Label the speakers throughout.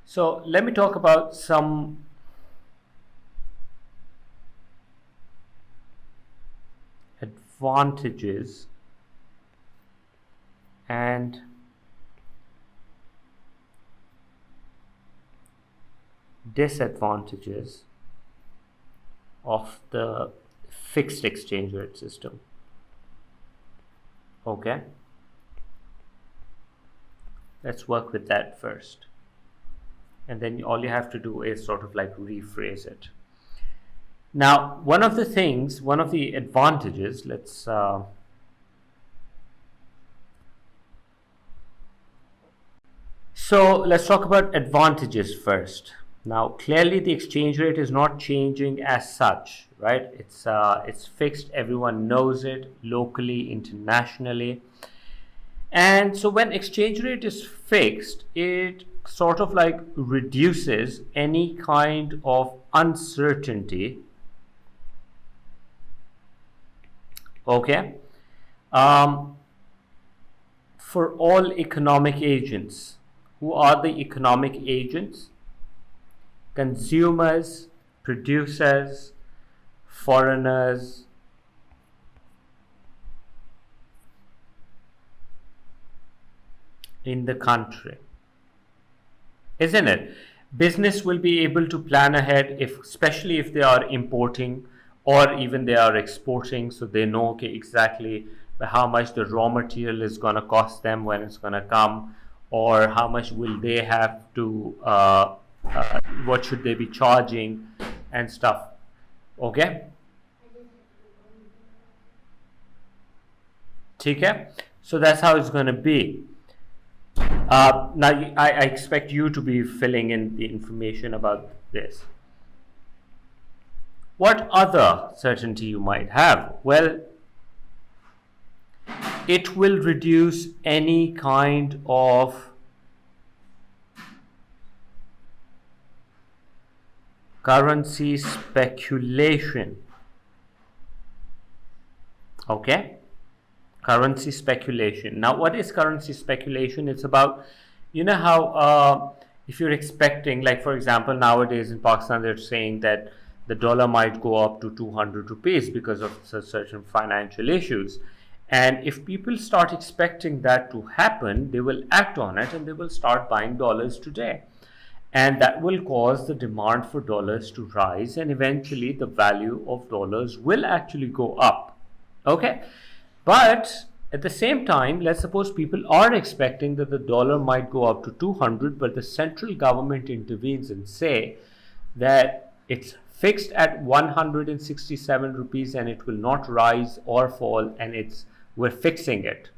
Speaker 1: So let me talk about some advantages and disadvantages of the fixed exchange rate system. Okay, let's work with that first, and then all you have to do is sort of like rephrase it. Now, one of the advantages, so let's talk about advantages first. Now, clearly the exchange rate is not changing as such, right? It's fixed. Everyone knows it locally, internationally. And so when exchange rate is fixed, it sort of like reduces any kind of uncertainty. Okay. For all economic agents. Who are the economic agents? Consumers, producers, foreigners, in the country, isn't it? Business will be able to plan ahead, especially if they are importing or even they are exporting, so they know, okay, exactly how much the raw material is going to cost them when it's going to come, or how much will they have to what should they be charging and stuff. Okay, okay, so that's how it's going to be. Now I expect you to be filling in the information about this. What other certainty you might have? Well, it will reduce any kind of currency speculation. Okay? Currency speculation. Now, what is currency speculation? It's about, you know how if you're expecting, like for example, nowadays in Pakistan, they're saying that the dollar might go up to 200 rupees because of certain financial issues. And if people start expecting that to happen, they will act on it and they will start buying dollars today. And that will cause the demand for dollars to rise, and eventually the value of dollars will actually go up. Okay? But at the same time, let's suppose people are expecting that the dollar might go up to 200, but the central government intervenes and say that it's fixed at 167 rupees and it will not rise or fall, and we're fixing it.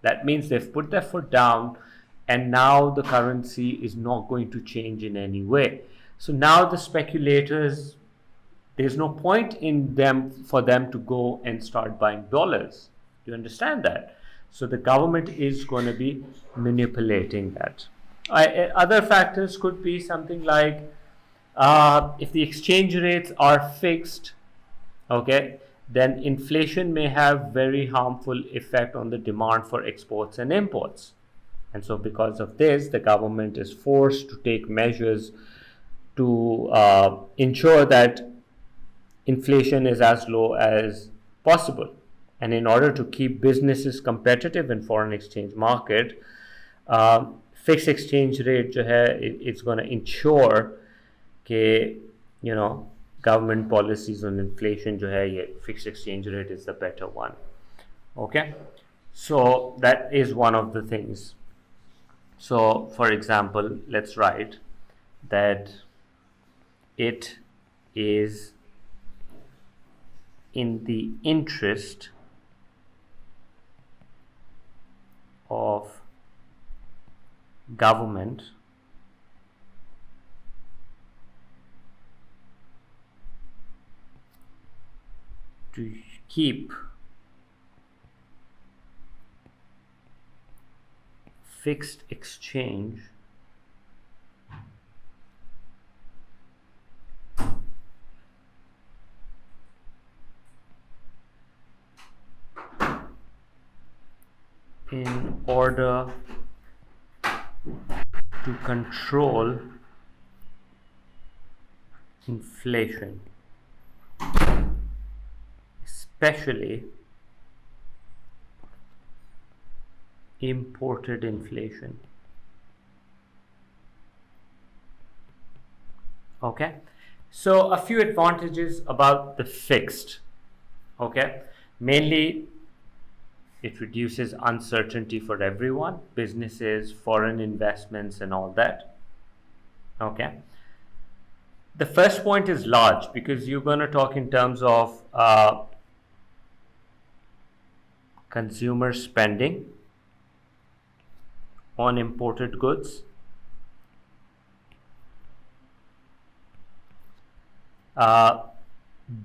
Speaker 1: That means they've put their foot down, and now the currency is not going to change in any way. So now the speculators, there's no point for them to go and start buying dollars. Do you understand that? So the government is going to be manipulating that. Other factors could be something like if the exchange rates are fixed, okay, then inflation may have very harmful effect on the demand for exports and imports. And so because of this, the government is forced to take measures to ensure that inflation is as low as possible. And in order to keep businesses competitive in foreign exchange market, fixed exchange rate जो है, it's going to ensure कि, you know, government policies on inflation जो है, ये fixed exchange rate is the better one. Okay, so that is one of the things. So for example, let's write that it is in the interest of government to keep fixed exchange in order to control inflation, especially imported inflation. Okay, so a few advantages about the fixed. Okay, mainly it reduces uncertainty for everyone, businesses, foreign investments, and all that. Okay, the first point is large because you're going to talk in terms of consumer spending on imported goods,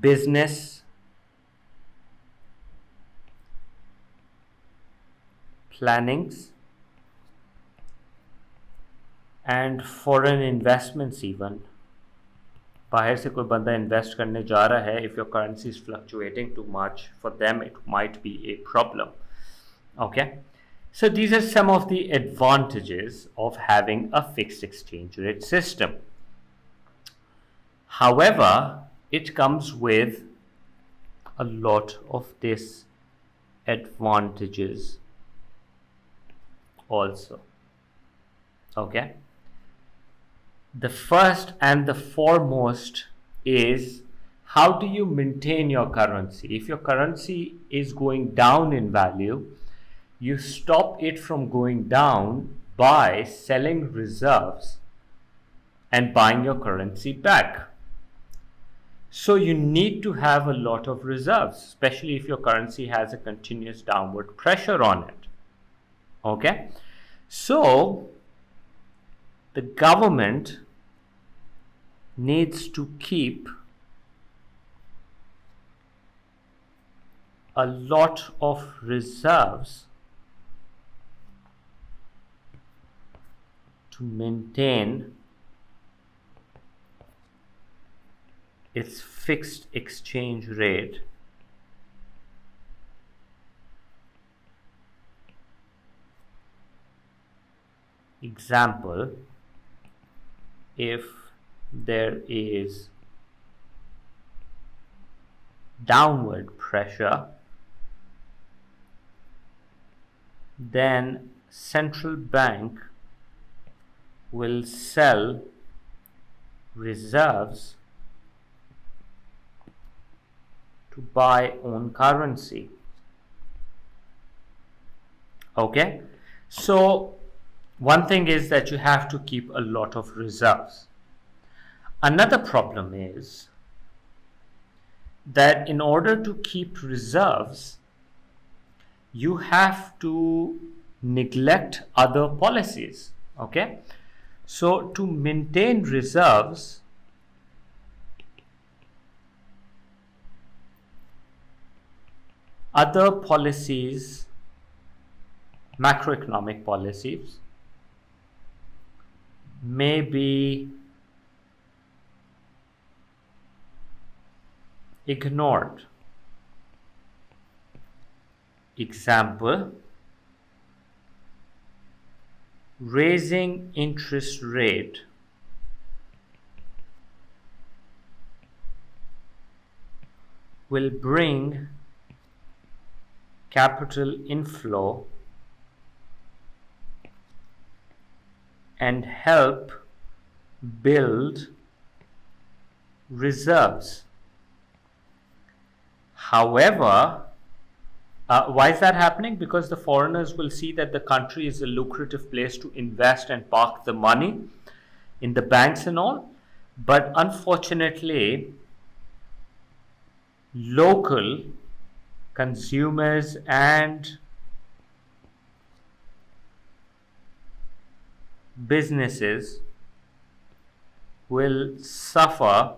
Speaker 1: business plannings, and foreign investments even. बाहर से कोई बंदा invest करने जा रहा है, if your currency is fluctuating too much, for them it might be a problem. Okay, so these are some of the advantages of having a fixed exchange rate system. However, it comes with a lot of disadvantages also. Okay, the first and the foremost is, how do you maintain your currency? If your currency is going down in value, you stop it from going down by selling reserves and buying your currency back. So you need to have a lot of reserves, especially if your currency has a continuous downward pressure on it. Okay, so the government needs to keep a lot of reserves to maintain its fixed exchange rate. Example, if there is downward pressure, then central bank will sell reserves to buy own currency. Okay, so one thing is that you have to keep a lot of reserves. Another problem is that in order to keep reserves, you have to neglect other policies. Okay, so to maintain reserves, other policies, macroeconomic policies, may be ignored. Example, raising interest rate will bring capital inflow and help build reserves. However, why is that happening? Because the foreigners will see that the country is a lucrative place to invest and park the money in the banks and all. But unfortunately, local consumers and businesses will suffer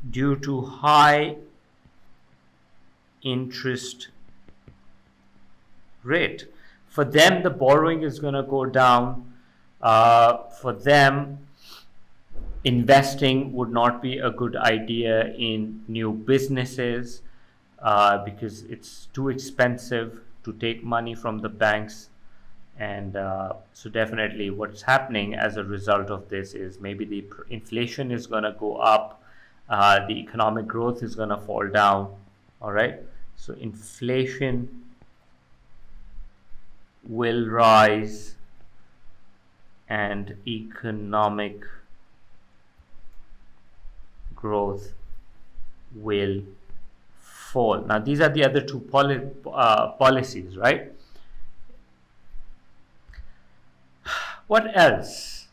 Speaker 1: due to high interest rate. For them, the borrowing is going to go down. For them, investing would not be a good idea in new businesses because it's too expensive to take money from the banks And so definitely what's happening as a result of this is maybe the inflation is going to go up, the economic growth is going to fall down. All right, so inflation will rise and economic growth will fall. Now these are the other two policies, right? What else?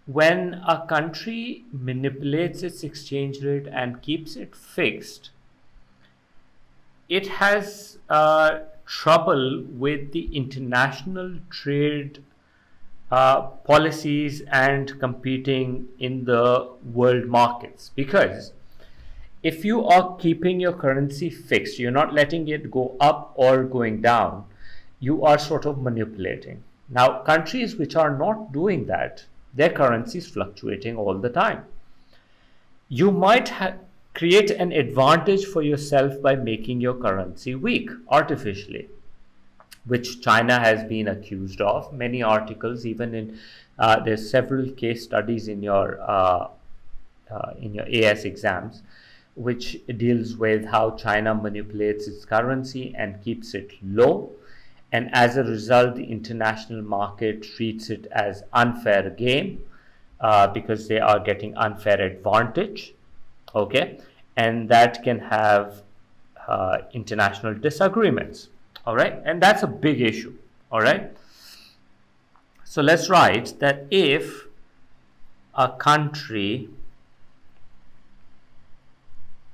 Speaker 1: When a country manipulates its exchange rate and keeps it fixed, it has trouble with the international trade policies and competing in the world markets, because if you are keeping your currency fixed, you're not letting it go up or going down, you are sort of manipulating. Now, countries which are not doing that, their currency is fluctuating all the time. You might create an advantage for yourself by making your currency weak artificially, which China has been accused of. Many articles, even in there's several case studies in your AS exams, which deals with how China manipulates its currency and keeps it low. And as a result, the international market treats it as unfair game because they are getting unfair advantage. Okay, and that can have international disagreements. All right, and that's a big issue. All right, so let's write that if a country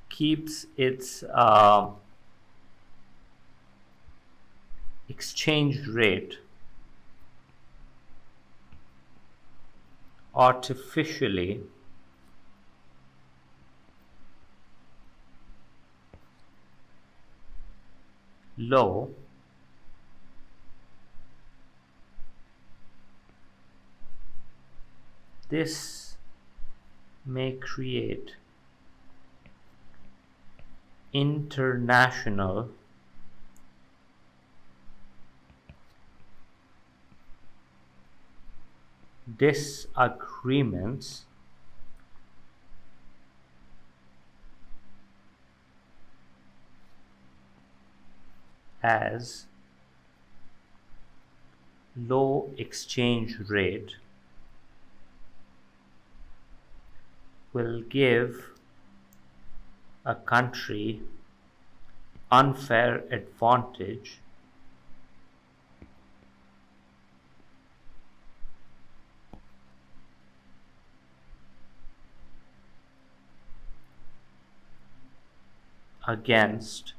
Speaker 1: keeps its exchange rate artificially low, this may create international disagreements as low exchange rate will give a country unfair advantage against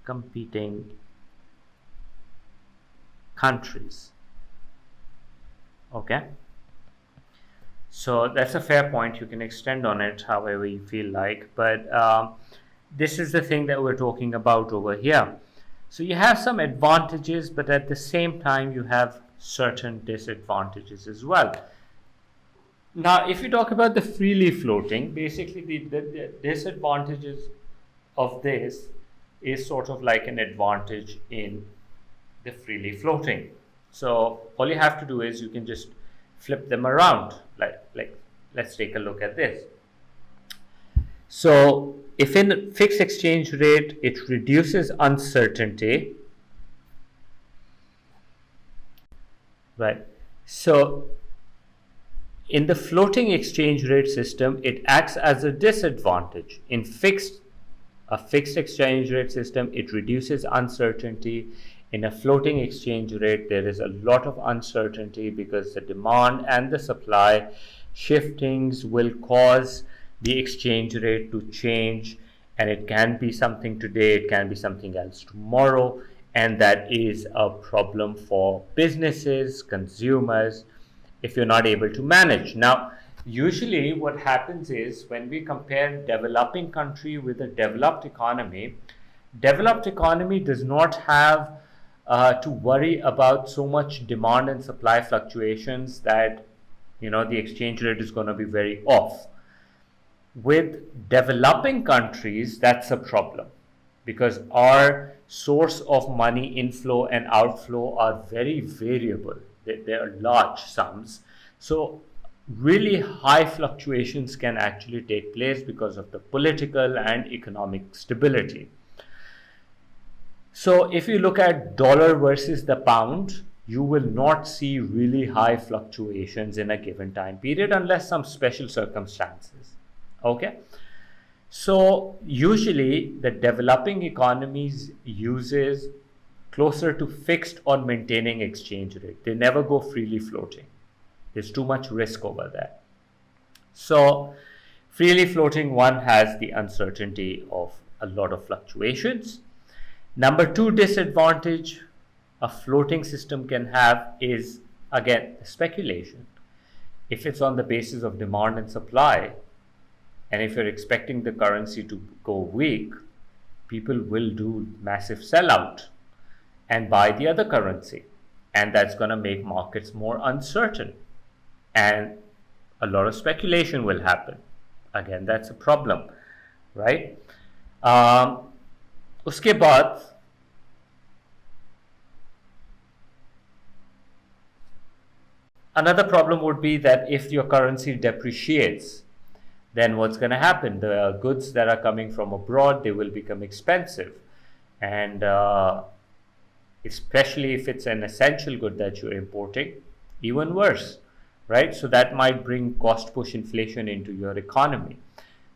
Speaker 1: competing countries. Okay, so that's a fair point. You can extend on it however you feel like, but this is the thing that we're talking about over here. So you have some advantages, but at the same time you have certain disadvantages as well. Now, if you talk about the freely floating, basically the disadvantages of this is sort of like an advantage in the freely floating. So all you have to do is you can just flip them around. Like let's take a look at this. So if in fixed exchange rate, it reduces uncertainty, right? So in the floating exchange rate system, it acts as a disadvantage. In a fixed exchange rate system, it reduces uncertainty. In a floating exchange rate, there is a lot of uncertainty because the demand and the supply shiftings will cause the exchange rate to change, and it can be something today, it can be something else tomorrow, and that is a problem for businesses, consumers, if you're not able to manage. Now, usually what happens is when we compare developing country with a developed economy does not have to worry about so much demand and supply fluctuations that the exchange rate is going to be very off. With developing countries, that's a problem because our source of money inflow and outflow are very variable. They are large sums. So, really high fluctuations can actually take place because of the political and economic stability. So, if you look at dollar versus the pound, you will not see really high fluctuations in a given time period unless some special circumstances. Okay, so usually the developing economies uses closer to fixed or maintaining exchange rate. They never go freely floating. There's too much risk over there. So freely floating one has the uncertainty of a lot of fluctuations. Number two disadvantage a floating system can have is again speculation. If it's on the basis of demand and supply, and if you're expecting the currency to go weak, people will do massive sellout and buy the other currency. And that's going to make markets more uncertain. And a lot of speculation will happen. Again, that's a problem, right? Uske baad, another problem would be that if your currency depreciates, then what's going to happen? The goods that are coming from abroad, they will become expensive. And especially if it's an essential good that you're importing, even worse, right? So that might bring cost push inflation into your economy.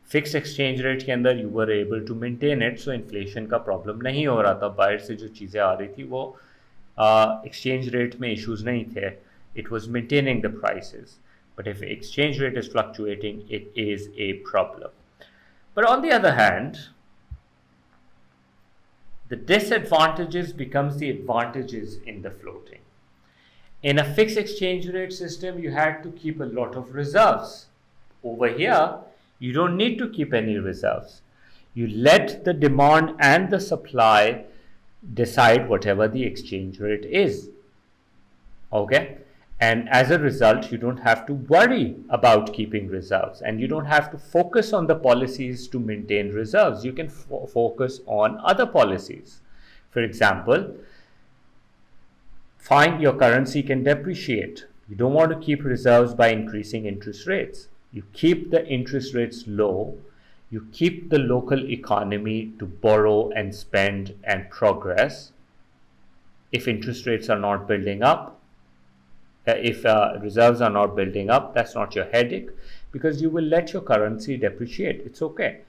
Speaker 1: Fixed exchange rate के अंदर you were able to maintain it, so inflation का problem नहीं हो रहा था. बाहर से जो चीज़ें आ रही थी वो exchange rate में issues नहीं थे. It was maintaining the prices. But if exchange rate is fluctuating, it is a problem. But on the other hand, the disadvantages becomes the advantages in the floating. In a fixed exchange rate system, you had to keep a lot of reserves. Over here, you don't need to keep any reserves. You let the demand and the supply decide whatever the exchange rate is. Okay? And as a result, you don't have to worry about keeping reserves, and you don't have to focus on the policies to maintain reserves. You can focus on other policies. For example, fine, your currency can depreciate. You don't want to keep reserves by increasing interest rates. You keep the interest rates low. You keep the local economy to borrow and spend and progress. If interest rates are not building up, if reserves are not building up, that's not your headache, because you will let your currency depreciate. It's okay.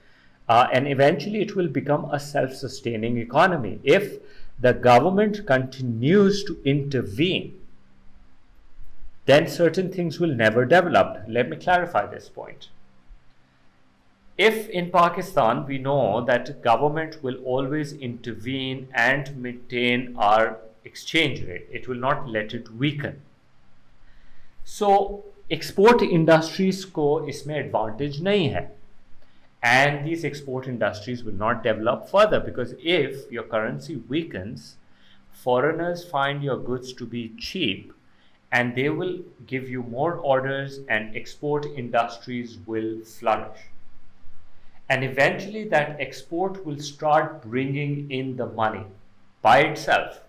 Speaker 1: And eventually it will become a self-sustaining economy. If the government continues to intervene, then certain things will never develop. Let me clarify this point. If in Pakistan we know that government will always intervene and maintain our exchange rate, it will not let it weaken. So export industries को इसमें advantage नहीं है, and these export industries will not develop further, because if your currency weakens, foreigners find your goods to be cheap and they will give you more orders and export industries will flourish. And eventually that export will start bringing in the money by itself.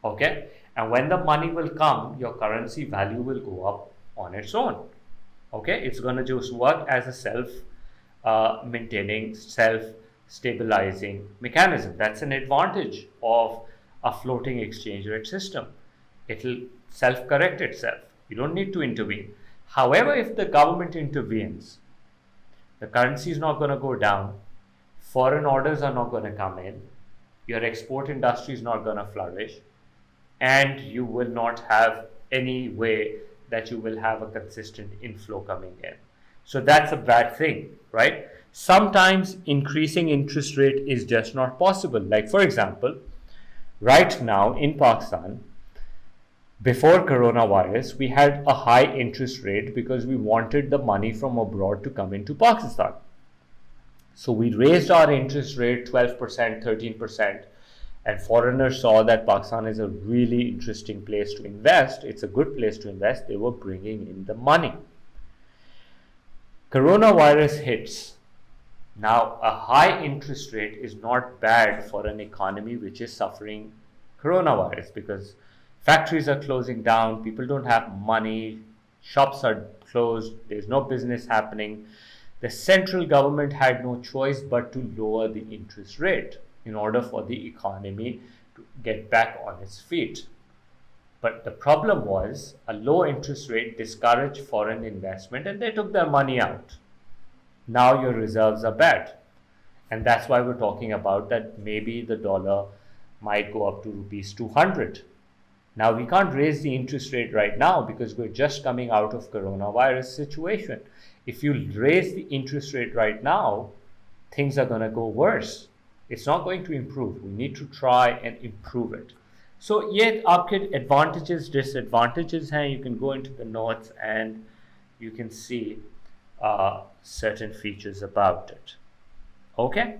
Speaker 1: Okay? And when the money will come, your currency value will go up on its own. Okay? It's going to just work as a self-maintaining, self-stabilizing mechanism. That's an advantage of a floating exchange rate system. It will self-correct itself. You don't need to intervene. However, if the government intervenes, the currency is not going to go down, foreign orders are not going to come in, your export industry is not going to flourish, and you will not have any way that you will have a consistent inflow coming in. So that's a bad thing, right? Sometimes increasing interest rate is just not possible. Like for example, right now in Pakistan, before coronavirus, we had a high interest rate because we wanted the money from abroad to come into Pakistan. So we raised our interest rate 12%, 13%. And foreigners saw that Pakistan is a really interesting place to invest. It's a good place to invest. They were bringing in the money. Coronavirus hits. Now, a high interest rate is not bad for an economy which is suffering coronavirus, because factories are closing down, people don't have money, shops are closed, there's no business happening. The central government had no choice but to lower the interest rate in order for the economy to get back on its feet. But the problem was a low interest rate discouraged foreign investment and they took their money out. Now your reserves are bad. And that's why we're talking about that maybe the dollar might go up to rupees 200. Now we can't raise the interest rate right now because we're just coming out of coronavirus situation. If you raise the interest rate right now, things are going to go worse. It's not going to improve. We need to try and improve it. So ये आपके advantages, disadvantages हैं. You can go into the notes and you can see certain features about it. Okay.